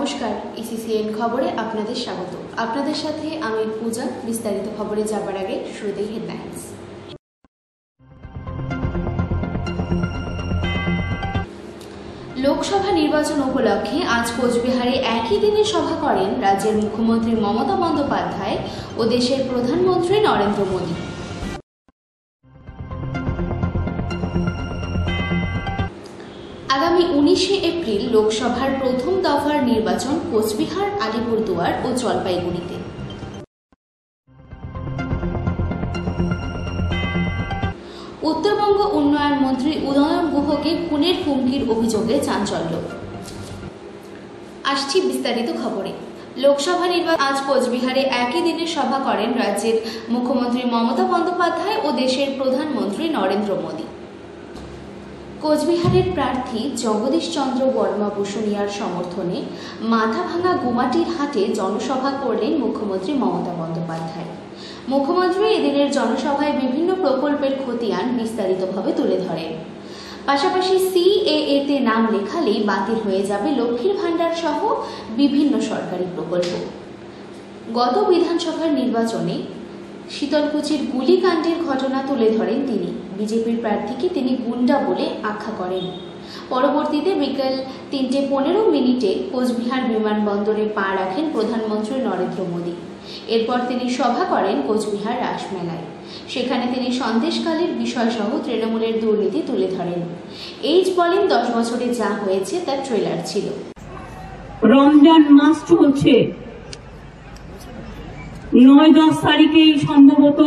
নমস্কার, ইসিসিএন খবরে আপনাদের স্বাগত। আপনাদের সাথে আমি পূজা। বিস্তারিত খবরে যাবার আগে শুরুতেই হেডলাইন্স। লোকসভা নির্বাচন উপলক্ষে আজ কোচবিহারে একই দিনে সভা করেন রাজ্যের মুখ্যমন্ত্রী মমতা বন্দ্যোপাধ্যায় ও দেশের প্রধানমন্ত্রী নরেন্দ্র মোদী। আগামী 19শে এপ্রিল লোকসভার প্রথম দফার নির্বাচন কোচবিহার, আলিপুরদুয়ার ও জলপাইগুড়িতে। উত্তরবঙ্গ উন্নয়ন মন্ত্রী উদয়ন গুহকে খুনের হুমকির অভিযোগে চাঞ্চল্য। আসছি বিস্তারিত খবরে। লোকসভা নির্বাচন আজ কোচবিহারে একই দিনে সভা করেন রাজ্যের মুখ্যমন্ত্রী মমতা বন্দ্যোপাধ্যায় ও দেশের প্রধানমন্ত্রী নরেন্দ্র মোদী। কোচবিহারের প্রার্থী জগদীশ চন্দ্র বর্মা বসুনিয়ার সমর্থনে মাথাভাঙা গুমাটির হাটে জনসভা করলেন মুখ্যমন্ত্রী মমতা বন্দ্যোপাধ্যায়। মুখ্যমন্ত্রী এদিনের জনসভায় বিভিন্ন প্রকল্পের খতিয়ান বিস্তারিতভাবে তুলে ধরেন। পাশাপাশি সিএএ-তে নাম লেখালেই বাতিল হয়ে যাবে লক্ষ্মীর ভাণ্ডার সহ বিভিন্ন সরকারি প্রকল্প। গত বিধানসভার নির্বাচনে শীতলকুচির গুলিকাণ্ডের ঘটনা তুলে ধরেন তিনি। বিজেপির প্রার্থীকে তিনি গুন্ডা বলে আখ্যা করেন। পরবর্তীতে বিকেল 3:15 কোচবিহার বিমানবন্দরে পা রাখেন প্রধানমন্ত্রী নরেন্দ্র মোদী। এরপর তিনি সভা করেন কোচবিহার রাসমেলায়। সেখানে তিনি সন্দেশকালের বিষয়সহ তৃণমূলের দুর্নীতি তুলে ধরেন। এইচ বলেন, 10 বছরে যা হয়েছে তার ট্রেলার ছিল। রমজান মাস চলছে, 9-10 তারিখেই সম্ভবত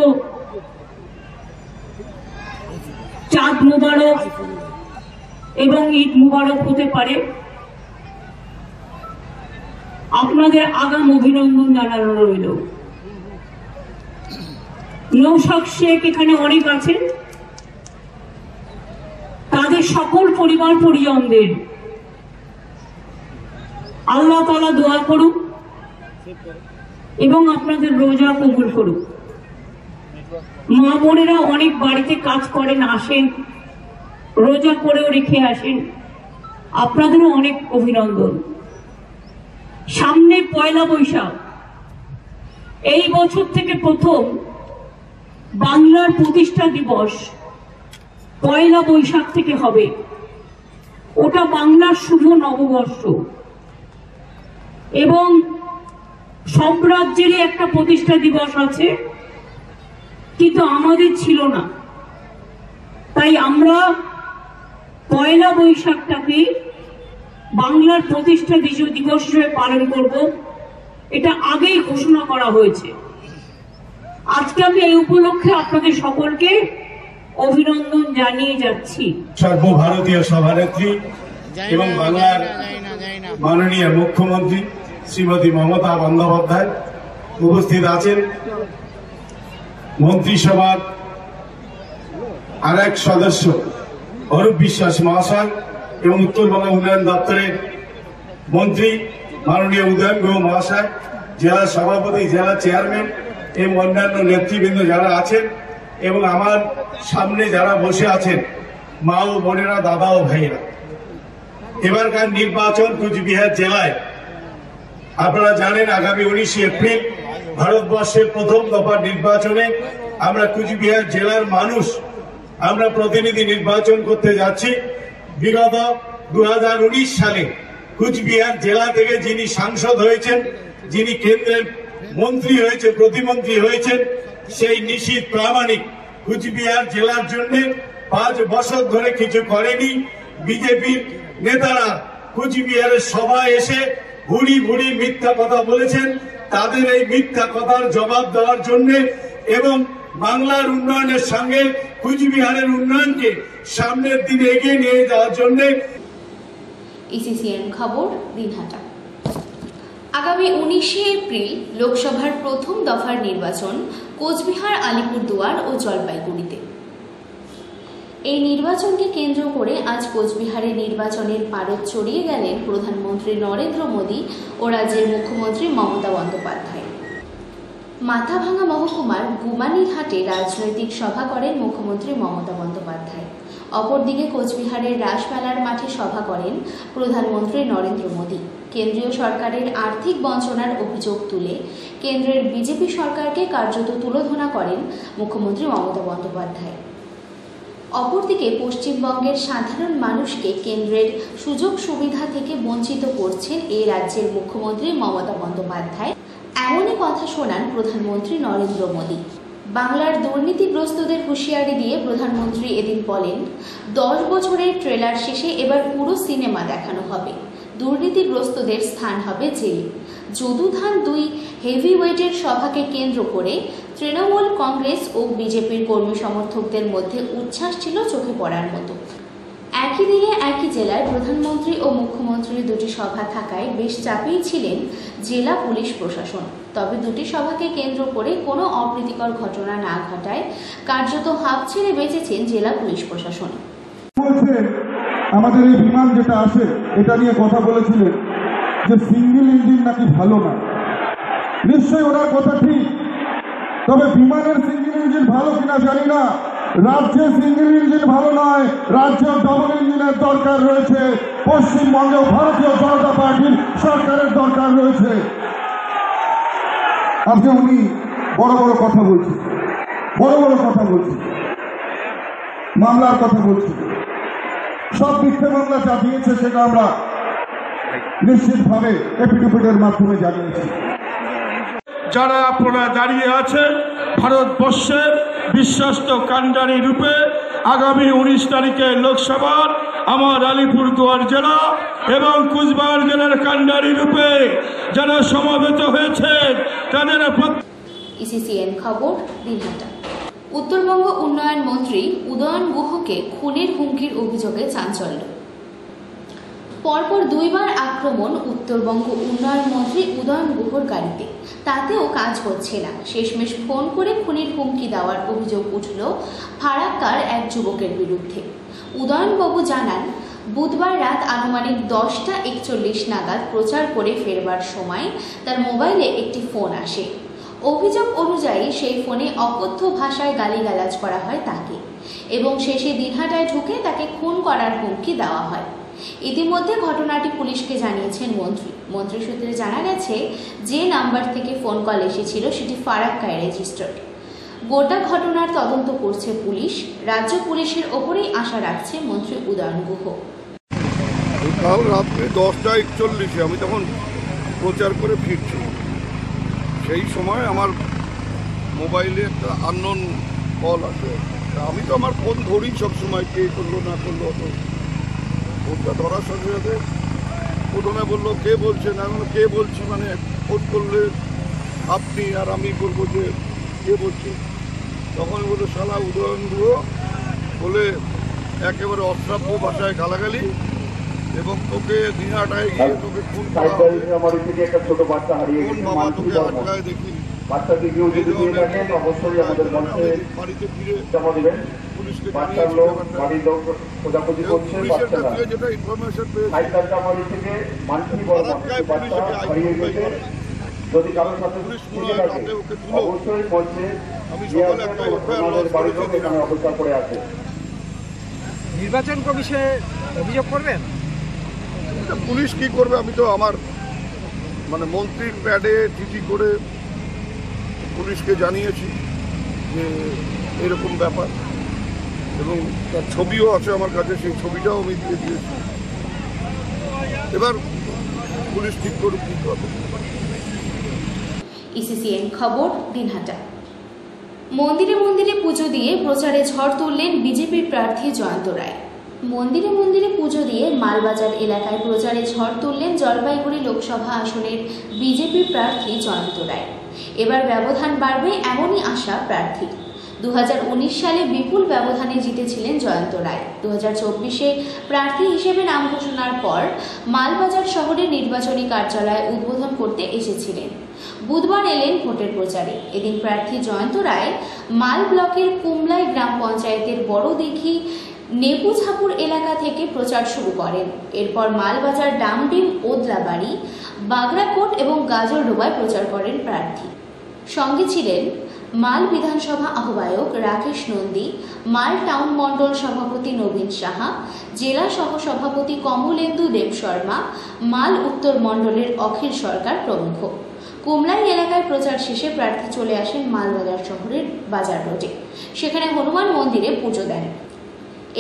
চাঁদ মুবারক এবং ঈদ মুবারক হতে পারে। আপনাদের আগাম অভিনন্দন জানানো রইল। নৌশাদ শেখ এখানে অনেক আছেন, তাদের সকল পরিবার পরিজনদের আল্লাহ তাআলা দোয়া করুন এবং আপনাদের রোজা কবুল করুন। মা বোনেরা অনেক বাড়িতে কাজ করেন, আসেন, রোজা করেও রেখে আসেন, আপনাদেরও অনেক অভিনন্দন। সামনে পয়লা বৈশাখ, এই বছর থেকে প্রথম বাংলার প্রতিষ্ঠা দিবস পয়লা বৈশাখ থেকে হবে। ওটা বাংলার শুভ নববর্ষ এবং সব রাজ্যেরই একটা প্রতিষ্ঠা দিবস আছে, কিন্তু আমাদের ছিল না। তাই আমরা পয়লা বৈশাখটাকে বাংলার প্রতিষ্ঠা দিবস হিসেবে পালন করব। এটা আগেই ঘোষণা করা হয়েছে। আজকে আমি এই উপলক্ষে আপনাদের সকলকে অভিনন্দন জানিয়ে যাচ্ছি। সর্বভারতীয় সভানেত্রী এবং বাংলার মাননীয় মুখ্যমন্ত্রী শ্রীমতী মমতা বন্দ্যোপাধ্যায় উপস্থিত আছেন। মন্ত্রিসভার আরেক সদস্য অরূপ বিশ্বাস মহাশয় এবং উত্তরবঙ্গ উন্নয়ন দপ্তরের মন্ত্রী মাননীয় উদয়ন গুহ মহাশয়, জেলা সভাপতি, জেলা চেয়ারম্যান এবং অন্যান্য নেতৃবৃন্দ যারা আছেন এবং আমার সামনে যারা বসে আছেন, মা ও বোনেরা, দাদা ও ভাইয়েরা, এবারকার নির্বাচন কোচবিহার জেলায় আপনারা জানেন আগামী 19শে এপ্রিল ভারতবর্ষের প্রথম দফার নির্বাচনে আমরা কোচবিহার জেলার মানুষ আমরা প্রতিনিধি নির্বাচন করতে যাচ্ছি। বিগত 2019 সালে কোচবিহার জেলা থেকে যিনি সাংসদ হয়েছেন, যিনি কেন্দ্রের মন্ত্রী হয়েছে, প্রতিমন্ত্রী হয়েছেন, সেই নিশীথ প্রামাণিক কোচবিহার জেলার জন্য 5 বছর ধরে কিছু করেনি। বিজেপির নেতারা কোচবিহারের সভায় এসে ভুড়ি ভুড়ি মিথ্যা কথা বলেছেন। তাদের এই মিথ্যা কথার জবাব দেওয়ার জন্য এবং বাংলার উন্নয়নের সঙ্গে কোচবিহারের উন্নয়নকে সামনের দিকে এগিয়ে নিয়ে যাওয়ার জন্য। ইসিসিএন খবর, দিনহাটা। আগামী 19শে এপ্রিল লোকসভার প্রথম দফার নির্বাচন কোচবিহার, আলিপুরদুয়ার ও জলপাইগুড়িতে। এই নির্বাচনকে কেন্দ্র করে আজ কোচবিহারে নির্বাচনের পারদ চড়িয়ে গেলেন প্রধানমন্ত্রী নরেন্দ্র মোদী ও রাজ্যের মুখ্যমন্ত্রী মমতা বন্দ্যোপাধ্যায়। মাথাভাঙা মহকুমার গুমানির হাটে রাজনৈতিক সভা করেন মুখ্যমন্ত্রী মমতা বন্দ্যোপাধ্যায়। অপরদিকে কোচবিহারের রাসমেলার মাঠে সভা করেন প্রধানমন্ত্রী নরেন্দ্র মোদী। কেন্দ্রীয় সরকারের আর্থিক বঞ্চনার অভিযোগ তুলে কেন্দ্রের বিজেপি সরকারকে কার্যত তুলোধনা করেন মুখ্যমন্ত্রী মমতা বন্দ্যোপাধ্যায়। অপরদিকে পশ্চিমবঙ্গের সাধারণ মানুষকে কেন্দ্রের সুযোগ সুবিধা থেকে বঞ্চিত করছেন এই রাজ্যের মুখ্যমন্ত্রী মমতা বন্দ্যোপাধ্যায়। এমনই কথা শোনান প্রধানমন্ত্রী নরেন্দ্র মোদী। বাংলার দুর্নীতিগ্রস্তদের হুঁশিয়ারি দিয়ে প্রধানমন্ত্রী এদিন বলেন, 10 বছরের ট্রেলার শেষে এবার পুরো সিনেমা দেখানো হবে। দুর্নীতিগ্রস্তদের স্থান হবে জেলে। যদুধান 2 হেভিওয়েটের সভাকে কেন্দ্র করে তৃণমূল কংগ্রেস ও বিজেপির কর্মী সমর্থকদের মধ্যে উচ্ছ্বাস ছিল চোখে পড়ার মতো। একই দিনে একই জেলায় প্রধানমন্ত্রী ও মুখ্যমন্ত্রীর দুটি সভা থাকায় বেশ চাপেই ছিলেন জেলা পুলিশ প্রশাসন। তবে দুটি সভাকে কেন্দ্র করে কোনো অপ্রীতিকর ঘটনা না ঘটায় কার্যত হাঁপ ছেড়ে বেঁচেছেন জেলা পুলিশ প্রশাসন। আমাদের এই বিমান যেটা আছে এটা নিয়ে কথা বলেছিলেন যে সিঙ্গেল ইঞ্জিন নাকি ভালো না। নিশ্চয়ই ওনার কথা ঠিক, তবে বিমানের সিঙ্গেল ইঞ্জিন ভালো কিনা জানি না। রাজ্যে সিঙ্গেল ইঞ্জিন ভালো নয়, রাজ্যে ডবল ইঞ্জিনের দরকার রয়েছে। পশ্চিমবঙ্গেও ভারতীয় জনতা পার্টির সরকারের দরকার রয়েছে। আজকে উনি বড় বড় কথা বলছেন, মামলার কথা বলছেন। সব মিথ্যে মামলা যা দিয়েছে সেটা আমরা নিশ্চিতভাবে এপিডুপিটের মাধ্যমে জানিয়েছি। যারা আপনারা দাঁড়িয়ে আছেন ভারতবর্ষের বিশ্বস্ত কাণ্ডারি রূপে আগামী 19 তারিখে লোকসভার আমার আলিপুরদুয়ার জেলা এবং কুচবিহার জেলার কাণ্ডারি রূপে যারা সমবেত হয়েছেন তাদের ইসিসিএন খবর, দিনহাটা। উত্তরবঙ্গ উন্নয়ন মন্ত্রী উদয়ন গুহকে খুনের হুমকির অভিযোগে চাঞ্চল্য। পরপর 2 বার আক্রমণ উত্তরবঙ্গ উন্নয়ন মন্ত্রী উদয়ন গুহর গাড়িতে, তাতেও কাজ হচ্ছে না। শেষমেশ ফোন করে খুনের হুমকি দেওয়ার অভিযোগ উঠল ফারাক্কার এক যুবকের বিরুদ্ধে। উদয়নবাবু জানান, বুধবার রাত আনুমানিক 10টা 41 নাগাদ প্রচার করে ফেরবার সময় তার মোবাইলে একটি ফোন আসে। অভিযোগ অনুযায়ী সেই ফোনে অকথ্য ভাষায় গালিগালাজ করা হয় তাকে এবং শেষে দিনহাটায় ঢুকে তাকে খুন করার হুমকি দেওয়া হয়। ইতিমধ্যে ঘটনাটি পুলিশকে জানিয়েছেন মন্ত্রী সূত্রে জানা গেছে, যে নাম্বার থেকে ফোন কল এসেছিল সেটি ফারাক্কায় রেজিস্টার্ড। গোটা ঘটনার তদন্ত করছে পুলিশ। রাজ্য পুলিশের ওপরেই আশা রাখছে মন্ত্রী উদয়ন গুহ। কাল রাত্রে 10টা 41 আমি তখন প্রচার করে ফিরছি। সেই সময় আমার মোবাইলে একটা আননোন কল আসে। আমি তো আমার ফোন ধরি সবসময়, কে করলো না করলো, তো ফোনটা ধরার সাথে সাথে প্রথমে বললো কে বলছেন, আমি কে বলছি মানে ফোন করলে আপনি, আর আমি বলবো যে কে বলছি। তখন বললো শালা উদয়ন গুহ বলে একেবারে অশ্রাব্য ভাষায় গালাগালি এবং তোকে দিনহাটায় গিয়ে তোকে খুন করা হবে। কোন বাবা তোকে আটকায় দেখি বাড়িতে ফিরে পুলিশকে যেটা ইনফরমেশন পেয়েছি পুলিশ মনে হয় রাতে ওকে তুলো। আমি সকালে একটা এফআইআর লজ করেছি। নির্বাচন কমিশনে অভিযোগ করবেন? পুলিশ কি করবে, আমি তো আমার মানে মন্ত্রীর প্যাডে চিঠি করে পুলিশকে জানিয়েছি যে এরকম ব্যাপার, এবং তার ছবিও আছে আমার কাছে, সেই ছবিটাও আমি দিয়ে দিয়েছি। এবার পুলিশ ঠিক করুক কি করবে। ইসিসিএন খবর, দিনহাটা। মন্দিরে মন্দিরে পুজো দিয়ে প্রচারে ঝড় তুললেন বিজেপির প্রার্থী জয়ন্ত রায়। মন্দিরে মন্দিরে পুজো দিয়ে মালবাজার এলাকায় প্রচারে ঝড় তুললেন জলপাইগুড়ি লোকসভা আসনের বিজেপি প্রার্থী জয়ন্ত রায়। এবার ব্যবধান বাড়বে এমনই আশা প্রার্থীর। 2019 সালে বিপুল ব্যবধানে জিতেছিলেন জয়ন্ত রায়। 2024-এ প্রার্থী হিসেবে নাম ঘোষণার পর মালবাজার শহরের নির্বাচনী কার্যালয় উদ্বোধন করতে এসেছিলেন। বুধবার এলেন ভোটের প্রচারে। এদিন প্রার্থী জয়ন্ত রায় মাল ব্লকের কুমলাই গ্রাম পঞ্চায়েতের বড়দিঘি নেপুঝাপুর এলাকা থেকে প্রচার শুরু করেন। এরপর মালবাজার ডামডিম ওদলাবাড়ি বাগরাকোট এবং গাজরডোবায় প্রচার করেন প্রার্থী। সঙ্গে ছিলেন মাল বিধানসভা আহ্বায়ক রাকেশ নন্দী, মাল টাউন মণ্ডল সভাপতি নবীন সাহা, জেলা সহ সভাপতি কমলেন্দু দেব শর্মা, মাল উত্তর মণ্ডলের অখিল সরকার প্রমুখ। কুমলাই এলাকায় প্রচার শেষে প্রার্থী চলে আসেন মালবাজার শহরের বাজার রোডে। সেখানে হনুমান মন্দিরে পুজো দেন।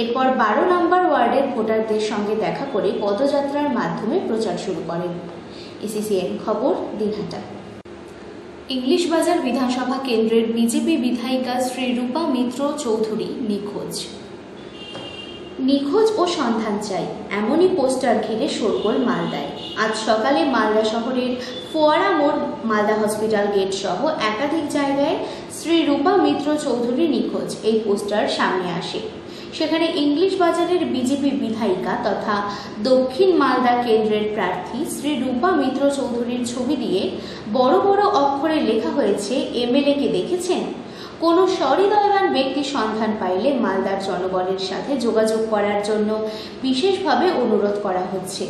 এরপর 12 নম্বর ওয়ার্ডের ভোটারদের সঙ্গে দেখা করে পদযাত্রার মাধ্যমে প্রচার শুরু করেন। ইসিসিএন খবর, দিনহাটা। ইংলিশ বাজার বিধানসভা কেন্দ্রের বিজেপি বিধায়িকা শ্রী রূপা মিত্র চৌধুরী নিখোঁজ ও সন্ধান চাই, এমনই পোস্টার ঘিরে শোরগোল মালদায়। আজ সকালে মালদা শহরের ফোয়ারা মোড়, মালদা হসপিটাল গেট সহ একাধিক জায়গায় শ্রী রূপা মিত্র চৌধুরী নিখোঁজ এই পোস্টার সামনে আসে। সেখানে ইংলিশ বাজারের বিজেপি বিধায়িকা তথা দক্ষিণ মালদা কেন্দ্রের প্রার্থী শ্রী রূপা মিত্র চৌধুরীর ছবি দিয়ে বড় বড় অক্ষরে লেখা হয়েছে, এমএলএ কে দেখেছেন? কোনো সহৃদয়বান ব্যক্তি সন্ধান পাইলে মালদার জনগণের সাথে যোগাযোগ করার জন্য বিশেষভাবে অনুরোধ করা হচ্ছে।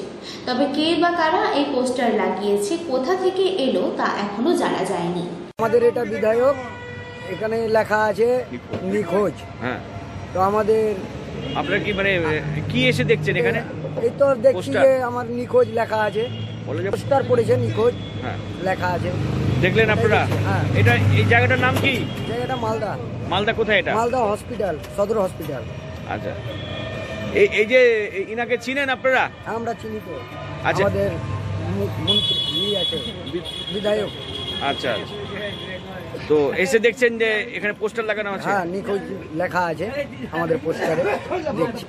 তবে কে বা কারা এই পোস্টার লাগিয়েছে, কোথা থেকে এলো তা এখনো জানা যায়নি। আমাদের এটা বিধায়ক, এখানে লেখা আছে নিখোঁজ। হ্যাঁ, তো আমাদের আপনারা কি মানে কি এসে দেখছেন এখানে? এই তো দেখছি পোস্টার? যে আমার নিখোঁজ লেখা আছে, বলে যে পোস্টার পড়েছে নিখোঁজ হ্যাঁ, লেখা আছে। দেখলেন আপনারা? হ্যাঁ। এটা এই জায়গাটার নাম কি? জায়গাটা মালদা, মালদা কোথায় এটা? মালদা হসপিটাল, সদর হসপিটাল। আচ্ছা, এই যে ইনাকে চিনেন আপনারা? আমরা চিনি তো, আচ্ছা। আমাদের মন্ত্রী আছে, বিধায়ক। আচ্ছা, তো এসে দেখছেন যে এখানে পোস্টার লাগানো আছে? হ্যাঁ, নিখোঁজ লেখা আছে আমাদের পোস্টারে, দেখছি।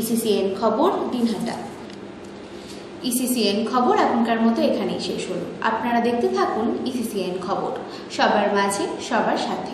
ইসিসিএন খবর, দিনহাটা। ইসিসিএন খবর এখনকার মতো এখানেই শেষ হলো। আপনারা দেখতে থাকুন ইসিসিএন খবর, সবার মাঝে সবার সাথে।